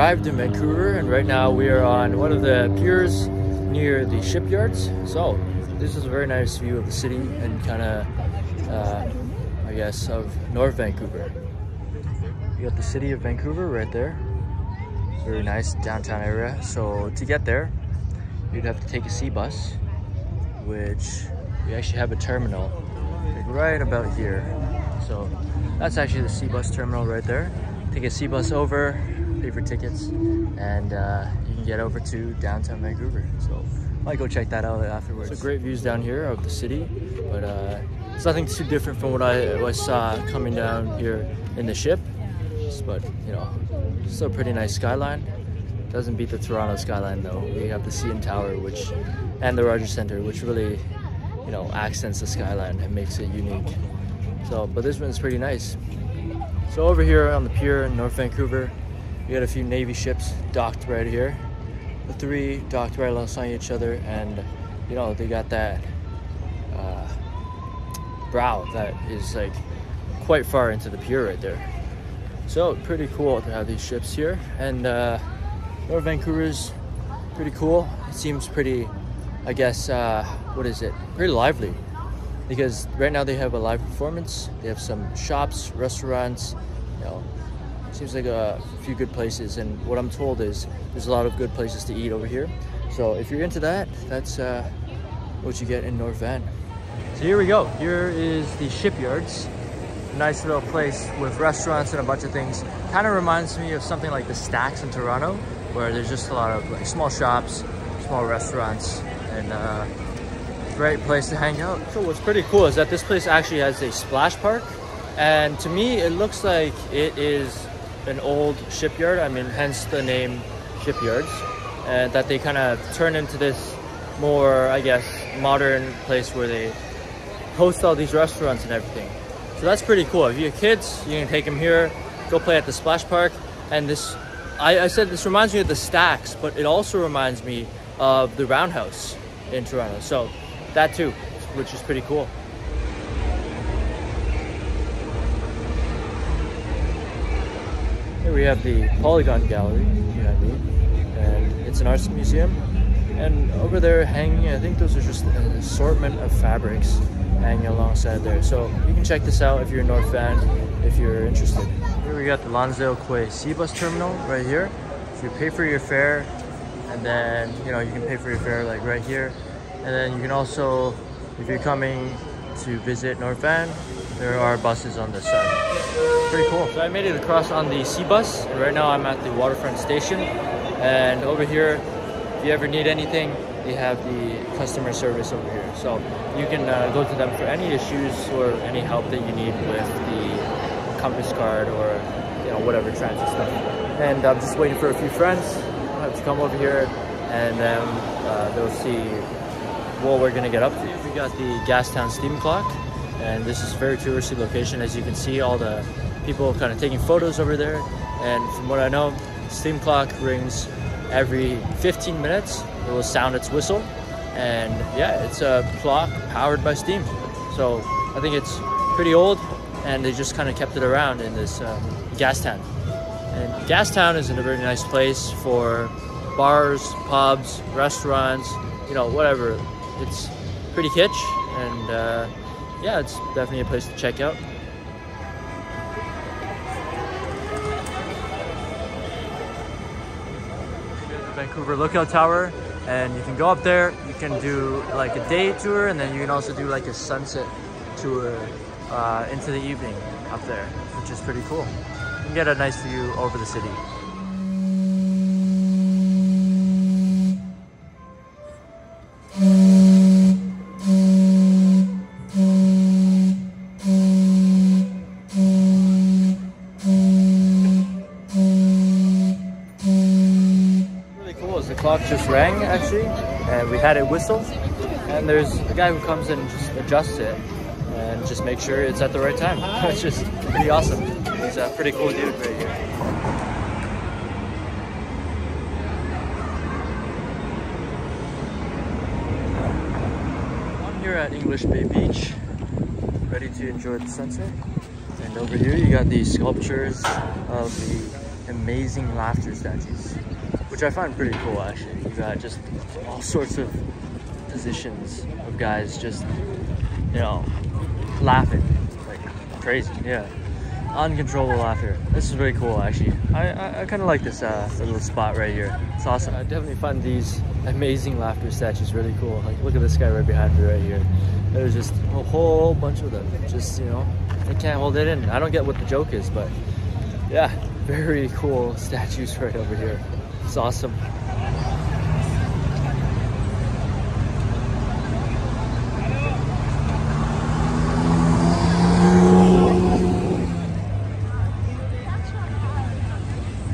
arrived in Vancouver, and right now we are on one of the piers near the shipyards. So this is a very nice view of the city and kind of, I guess, of North Vancouver. You got the city of Vancouver right there. Very nice downtown area. So to get there, you'd have to take a sea bus, which we actually have a terminal like right about here. So that's actually the sea bus terminal right there. Take a sea bus over, pay for tickets, and you can get over to downtown Vancouver. So I might go check that out afterwards. So great views down here of the city, but it's nothing too different from what I saw coming down here in the ship. But you know, still a pretty nice skyline. Doesn't beat the Toronto skyline though. We have the CN Tower, and the Rogers Centre, which really, you know, accents the skyline and makes it unique. So, but this one's pretty nice. So over here on the pier in North Vancouver, we got a few Navy ships docked right here. The three docked right alongside each other, and you know, they got that brow that is like quite far into the pier right there. So pretty cool to have these ships here, and North Vancouver's pretty cool. It seems pretty, I guess, what is it? Pretty lively, because right now they have a live performance. They have some shops, restaurants, you know, seems like a few good places. And what I'm told is there's a lot of good places to eat over here. So if you're into that, that's what you get in North Van. So here we go. Here is the shipyards. Nice little place with restaurants and a bunch of things. Kind of reminds me of something like the Stacks in Toronto, where there's just a lot of like small shops, small restaurants, and great place to hang out. So what's pretty cool is that this place actually has a splash park, and to me it looks like it is an old shipyard. I mean, hence the name Shipyards, and that they kind of turn into this more, I guess, modern place where they host all these restaurants and everything. So that's pretty cool. If you have kids, you can take them here, go play at the splash park. And this, I said this reminds me of the Stacks, but it also reminds me of the Roundhouse in Toronto. So that too, which is pretty cool. Here we have the Polygon Gallery behind me, and it's an arts museum. And over there hanging, I think those are just an assortment of fabrics hanging alongside there. So you can check this out if you're in North Van, if you're interested. Here we got the Lonsdale Quay Sea Bus Terminal right here. So you pay for your fare, and then, you know, you can pay for your fare like right here. And then you can also, if you're coming to visit North Van, there are buses on this side. Pretty cool. So I made it across on the sea bus, and right now I'm at the waterfront station. And over here, if you ever need anything, they have the customer service over here. So you can go to them for any issues or any help that you need with the Compass card or, you know, whatever transit stuff. And I'm just waiting for a few friends to come over here, and then they'll see what we're gonna get up to. We got the Gastown Steam Clock, and this is a very touristy location. As you can see, all the people kind of taking photos over there. And from what I know, Steam Clock rings every 15 minutes. It will sound its whistle, and yeah, it's a clock powered by steam. So I think it's pretty old, and they just kind of kept it around in this Gastown. And Gastown is in a very nice place for bars, pubs, restaurants, you know, whatever. It's pretty kitsch, and yeah, it's definitely a place to check out. Vancouver Lookout Tower, and you can go up there. You can do like a day tour, and then you can also do like a sunset tour into the evening up there, which is pretty cool. You can get a nice view over the city. The clock just rang actually, and we had it whistle, and there's a guy who comes in and just adjusts it and just makes sure it's at the right time. It's just pretty awesome. He's a pretty cool dude right here. I'm here at English Bay Beach, ready to enjoy the sunset. And over here you got these sculptures of the amazing laughter statues, which I find pretty cool actually. You got just all sorts of positions of guys just, you know, laughing like crazy. Yeah, uncontrollable laughter. This is really cool actually. I kind of like this little spot right here. It's awesome. I definitely find these amazing laughter statues really cool. Like, look at this guy right behind me right here. There's just a whole bunch of them. Just, you know, I can't hold it in. I don't get what the joke is, but yeah, very cool statues right over here. It's awesome.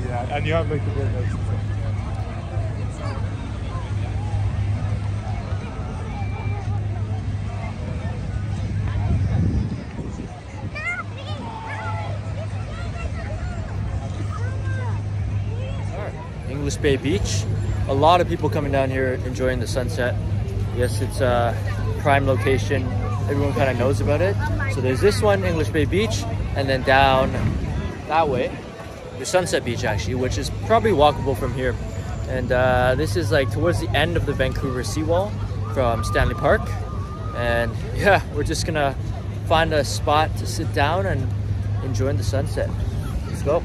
Yeah, and you have like the very nice stuff. English Bay Beach. A lot of people coming down here enjoying the sunset. Yes, it's a prime location. Everyone kind of knows about it. So there's this one, English Bay Beach, and then down that way, there's Sunset Beach actually, which is probably walkable from here. And this is like towards the end of the Vancouver seawall from Stanley Park. And yeah, we're just gonna find a spot to sit down and enjoy the sunset. Let's go.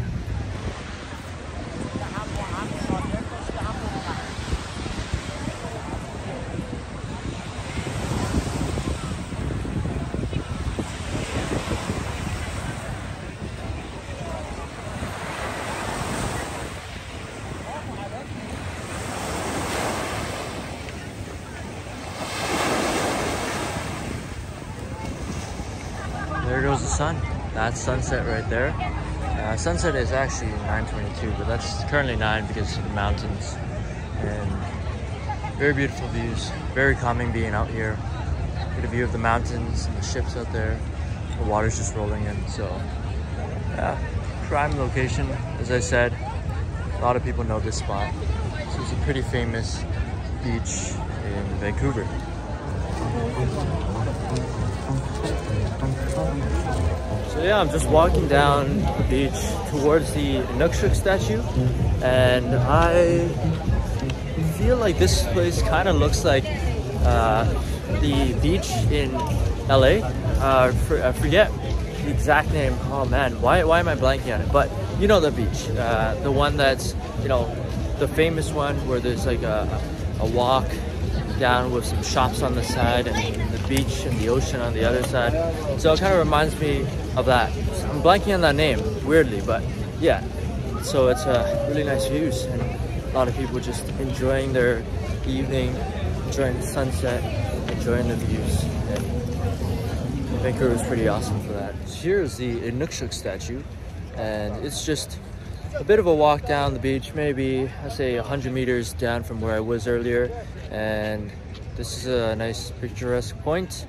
There goes the sun. That's sunset right there. Sunset is actually 9:22, but that's currently 9 because of the mountains. And very beautiful views. Very calming being out here. Get a view of the mountains and the ships out there. The water's just rolling in. So yeah, prime location. As I said, a lot of people know this spot. So it's a pretty famous beach in Vancouver. So yeah, I'm just walking down the beach towards the Inukshuk statue, and I feel like this place kind of looks like the beach in LA. I forget the exact name. Oh man, why am I blanking on it? But you know the beach, the one that's, you know, the famous one where there's like a walk down with some shops on the side and the beach and the ocean on the other side. So it kind of reminds me of that. I'm blanking on that name, weirdly, but yeah. So it's really nice views and a lot of people just enjoying their evening, enjoying the sunset, enjoying the views. And Vancouver is pretty awesome for that. So here's the Inukshuk statue, and it's just a bit of a walk down the beach, maybe I say 100 meters down from where I was earlier, and this is a nice picturesque point.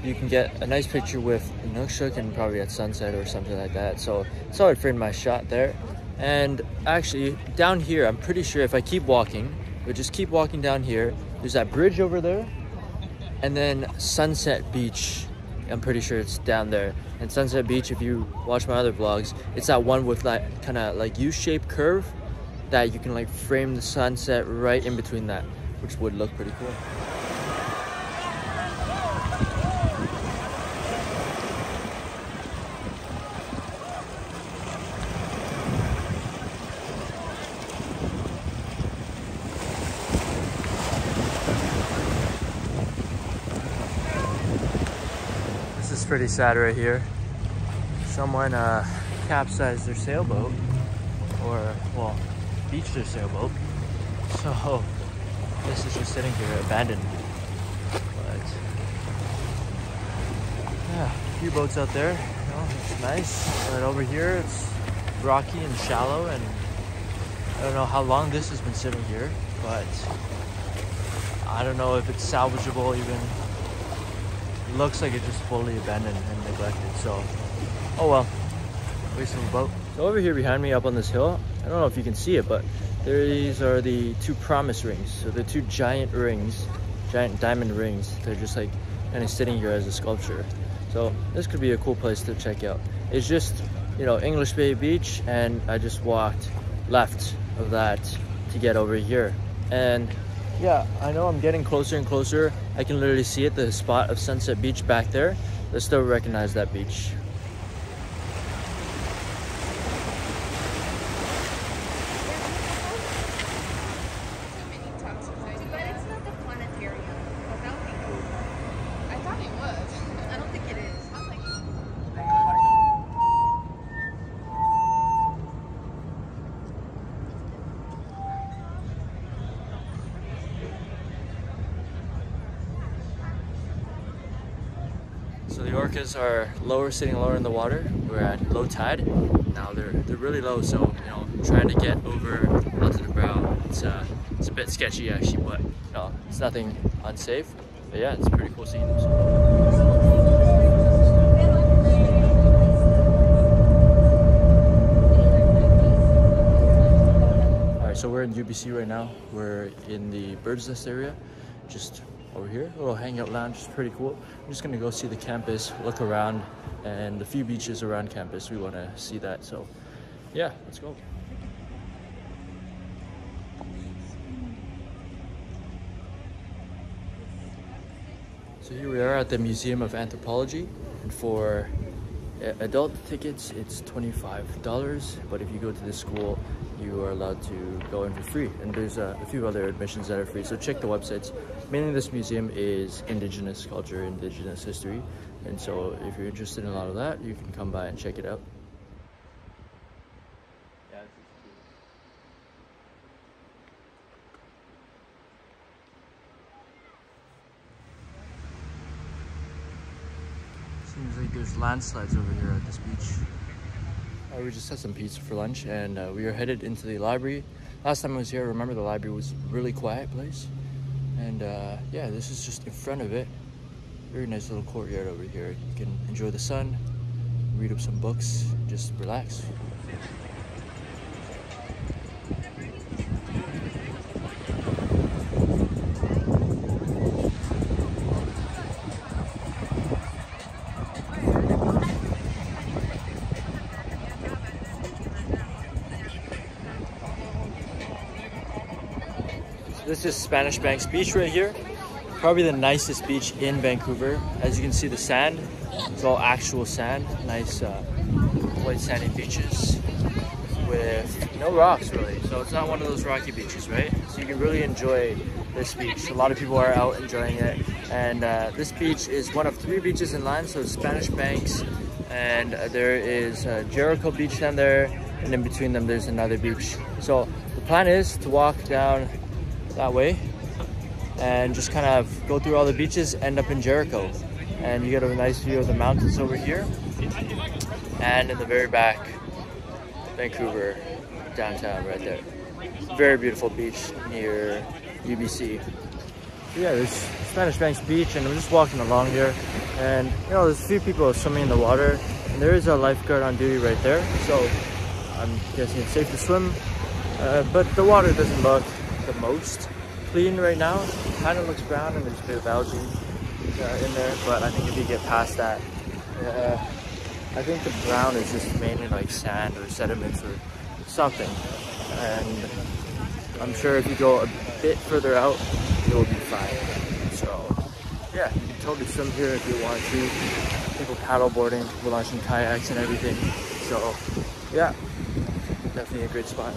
You can get a nice picture with Inukshuk and probably at sunset or something like that. So I'd frame my shot there. And actually down here, I'm pretty sure if I keep walking, but just keep walking down here, there's that bridge over there, and then Sunset Beach. I'm pretty sure it's down there. And Sunset Beach, if you watch my other vlogs, it's that one with that kind of like U-shaped curve that you can like frame the sunset right in between that, which would look pretty cool. This is pretty sad right here. Someone capsized their sailboat, or well, beached their sailboat. So this is just sitting here abandoned. But yeah, a few boats out there. You know, it's nice. But over here, it's rocky and shallow, and I don't know how long this has been sitting here, but I don't know if it's salvageable even. It looks like it's just fully abandoned and neglected, so oh well, waste of a boat. So over here behind me up on this hill, I don't know if you can see it, but these are the two promise rings. So the two giant rings, giant diamond rings. They're just like kind of sitting here as a sculpture. So this could be a cool place to check out. It's just, you know, English Bay Beach, and I just walked left of that to get over here. And yeah, I know I'm getting closer and closer. I can literally see it, the spot of Sunset Beach back there. I still recognize that beach. So the orcas are lower, sitting lower in the water. We're at low tide. Now they're really low, so you know, trying to get over onto the brow, it's a bit sketchy actually, but no, it's nothing unsafe. But yeah, it's pretty cool seeing them. Alright, so we're in UBC right now. We're in the bird's nest area, just over here. A little hangout lounge is pretty cool. I'm just gonna go see the campus, look around, and the few beaches around campus. We want to see that, so yeah, let's go. So here we are at the Museum of Anthropology, and for adult tickets it's $25, but if you go to this school you are allowed to go in for free, and there's a few other admissions that are free, so check the websites. Mainly this museum is Indigenous culture, Indigenous history, and so if you're interested in a lot of that, you can come by and check it out. Seems like there's landslides over here at this beach. We just had some pizza for lunch, and we are headed into the library. Last time I was here, I remember the library was a really quiet place. And yeah, this is just in front of it. Very nice little courtyard over here. You can enjoy the sun, read up some books, just relax. This is Spanish Banks Beach right here. Probably the nicest beach in Vancouver. As you can see, the sand, it's all actual sand. Nice white sandy beaches with no rocks really. So it's not one of those rocky beaches, right? So you can really enjoy this beach. A lot of people are out enjoying it. And this beach is one of 3 beaches in line. So Spanish Banks, and there is Jericho Beach down there. And in between them, there's another beach. So the plan is to walk down that way and just kind of go through all the beaches, end up in Jericho, and you get a nice view of the mountains over here, and in the very back, Vancouver downtown right there. Very beautiful beach near UBC. Yeah, there's Spanish Banks Beach, and we're just walking along here, and you know, there's a few people swimming in the water, and there is a lifeguard on duty right there, so I'm guessing it's safe to swim, but the water doesn't look the most clean right now. It kind of looks brown, and there's a bit of algae in there, but I think if you get past that, I think the brown is just mainly like sand or sediments or something, and I'm sure if you go a bit further out it will be fine. So yeah, you can totally swim here if you want to. People paddle boarding, people launching kayaks and everything, so yeah, definitely a great spot.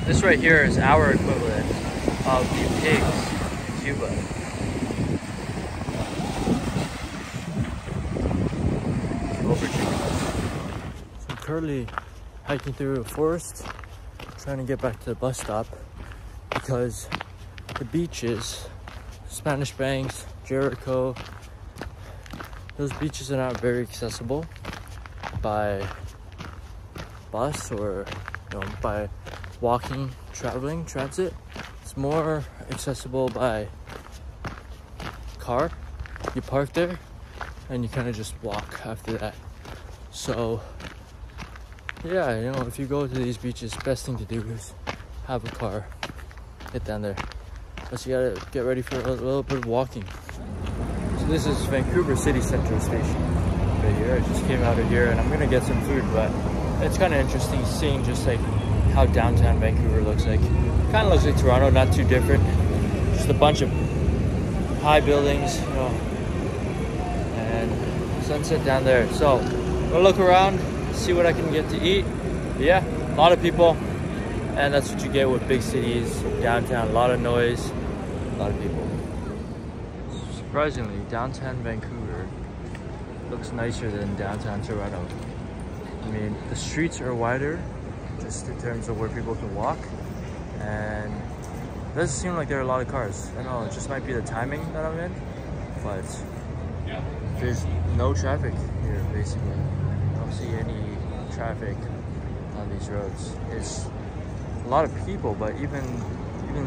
This right here is our equivalent of the pigs Cuba. Over Cuba. So I'm currently hiking through a forest, trying to get back to the bus stop because the beaches, Spanish Banks, Jericho, those beaches are not very accessible by bus or by walking, traveling, transit. It's more accessible by car. You park there and you kind of just walk after that. So yeah, if you go to these beaches, best thing to do is have a car, get down there. Plus you gotta get ready for a little bit of walking. So this is Vancouver City Central Station right here. I just came out of here and I'm gonna get some food, but it's kind of interesting seeing just like how downtown Vancouver looks like. Kind of looks like Toronto, not too different. Just a bunch of high buildings, and sunset down there. So we'll look around, see what I can get to eat. But yeah, a lot of people, and that's what you get with big cities, downtown. A lot of noise, a lot of people. Surprisingly, downtown Vancouver looks nicer than downtown Toronto. I mean, the streets are wider, just in terms of where people can walk, and it doesn't seem like there are a lot of cars. I don't know, it just might be the timing that I'm in, but there's no traffic here, basically. I don't see any traffic on these roads. There's a lot of people, but even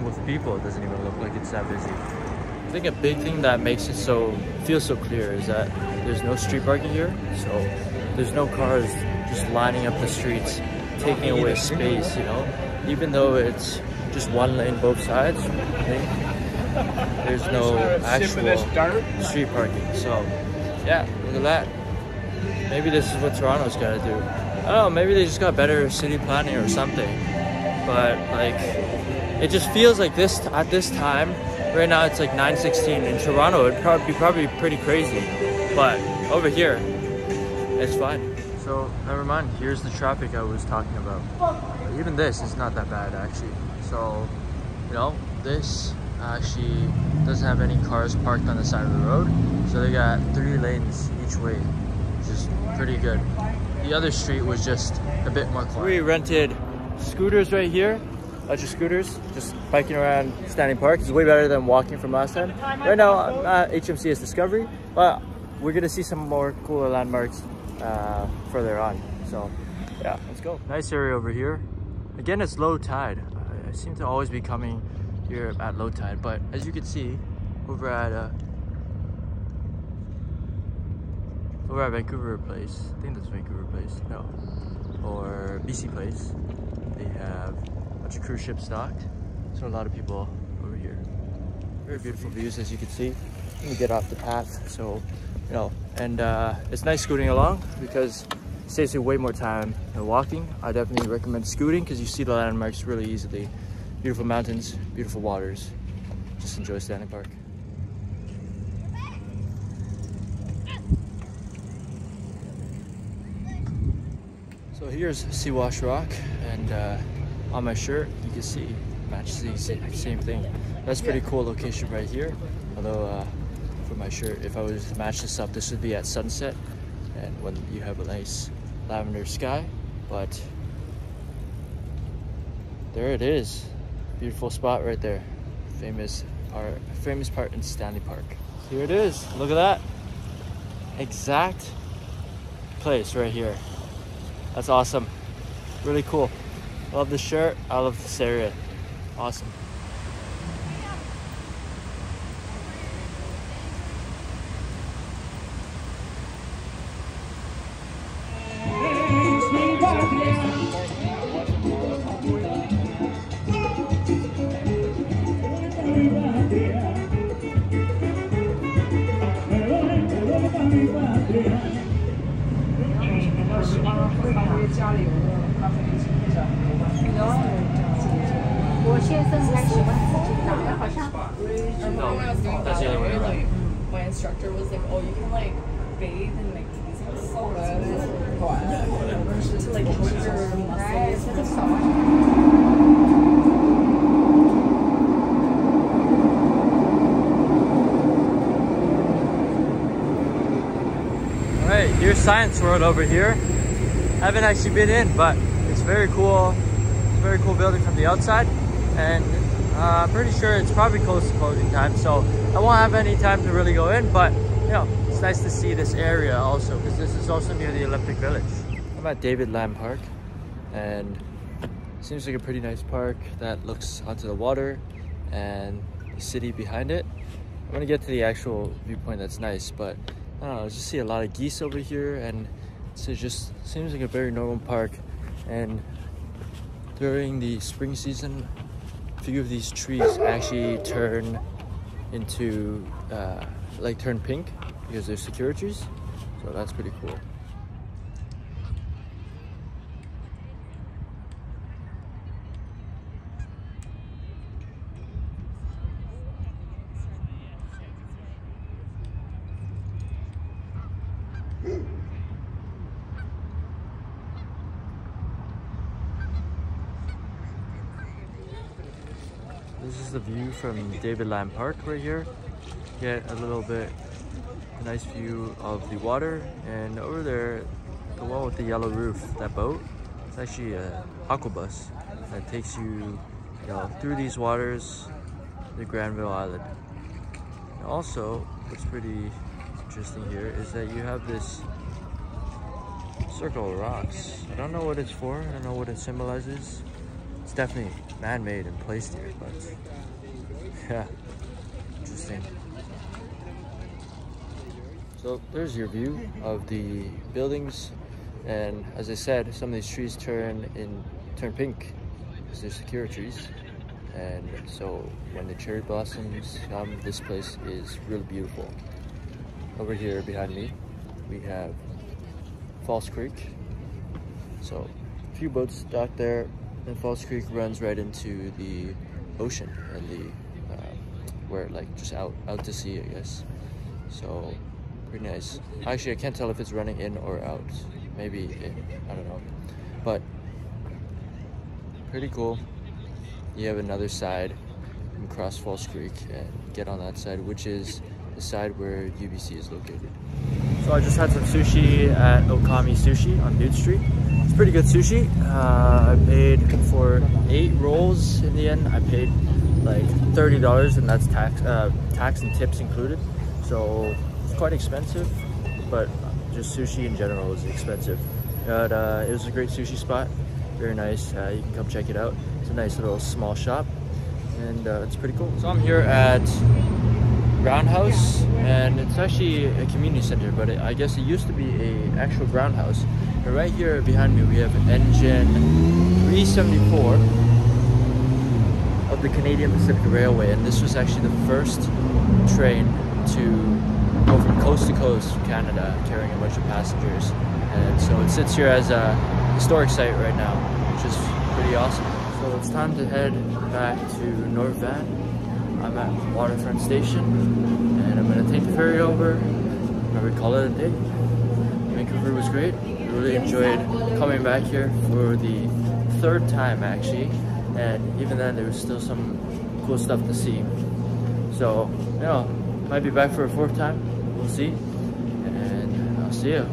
with people, it doesn't even look like it's that busy. I think a big thing that makes it feel so clear is that there's no street parking here, so there's no cars just lining up the streets, taking away space, even though it's just one lane both sides. I think there's no actual street parking. So yeah, look at that. Maybe this is what Toronto's got to do. I don't know, maybe they just got better city planning or something, but like it just feels like this at this time. Right now it's like 9:16 in Toronto. It'd probably be pretty crazy, but over here it's fine. So never mind, here's the traffic I was talking about. Even this is not that bad actually. So this actually doesn't have any cars parked on the side of the road, so they got 3 lanes each way, which is pretty good. The other street was just a bit more quiet. We rented scooters right here. Bunch of scooters, just biking around Standing Park. It's way better than walking from last time. Right now, I'm at HMCS Discovery, but we're gonna see some more cooler landmarks further on. So yeah, let's go. Nice area over here. Again, it's low tide. I seem to always be coming here at low tide, but as you can see, over at Vancouver Place, I think that's Vancouver Place, no, or BC Place, they have a bunch of cruise ships docked, so a lot of people over here. Very beautiful views, as you can see. Let me get off the path, so and it's nice scooting along because it saves you way more time than walking. I definitely recommend scooting because you see the landmarks really easily. Beautiful mountains, beautiful waters. Just enjoy Standing Park. So here's Seawash Rock, and on my shirt, you can see, matches the same thing. That's a pretty cool location right here. Although for my shirt, if I was to match this up, this would be at sunset and when you have a nice lavender sky. But there it is. Beautiful spot right there. Famous part in Stanley Park. Here it is. Look at that. Exact place right here. That's awesome. Really cool. I love the shirt. I love this area. Awesome. My instructor was like, oh, you can like bathe in like these soda to like keep your muscles. science world over here. I haven't actually been in, but it's very cool. It's a very cool building from the outside, and I'm pretty sure it's probably close to closing time, so I won't have any time to really go in, but you know, it's nice to see this area also, because this is also near the Olympic Village. I'm at David Lamb Park, and it seems like a pretty nice park that looks onto the water and the city behind it. I'm gonna get to the actual viewpoint that's nice, but I don't know, I just see a lot of geese over here, and so it just seems like a very normal park. And during the spring season, a few of these trees actually turn into turn pink because they're secure trees, so that's pretty cool. This is the view from David Lamb Park right here. Get a little bit nice view of the water, and over there, the one with the yellow roof, that boat, it's actually a aquabus that takes you, through these waters to Granville Island. And also, what's pretty interesting here is that you have this circle of rocks. I don't know what it's for. I don't know what it symbolizes. It's definitely man-made and placed here, but yeah, interesting. So there's your view of the buildings, and as I said, some of these trees turn pink because they're secure trees, and so when the cherry blossoms come, this place is really beautiful. Over here behind me, we have False Creek. So a few boats docked there. And False Creek runs right into the ocean and the where just out to sea, I guess. So pretty nice. Actually, I can't tell if it's running in or out. Maybe in, I don't know. But pretty cool. You have another side. You can cross False Creek and get on that side, which is the side where UBC is located. So I just had some sushi at Okami Sushi on Dude Street. It's pretty good sushi. I paid for 8 rolls in the end. I paid like $30, and that's tax and tips included. So it's quite expensive, but just sushi in general is expensive. But it was a great sushi spot, very nice. You can come check it out. It's a nice little small shop, and it's pretty cool. So I'm here at Roundhouse, and it's actually a community center, but I guess it used to be a actual groundhouse. And right here behind me we have engine 374 of the Canadian Pacific Railway, and this was actually the first train to go from coast to coast to Canada, carrying a bunch of passengers. And so it sits here as a historic site right now, which is pretty awesome. So it's time to head back to North Van. I'm at Waterfront Station, and I'm gonna take the ferry over, and we call it a day. Vancouver was great. I really enjoyed coming back here for the 3rd time actually, and even then there was still some cool stuff to see. So, might be back for a 4th time. We'll see, and I'll see you.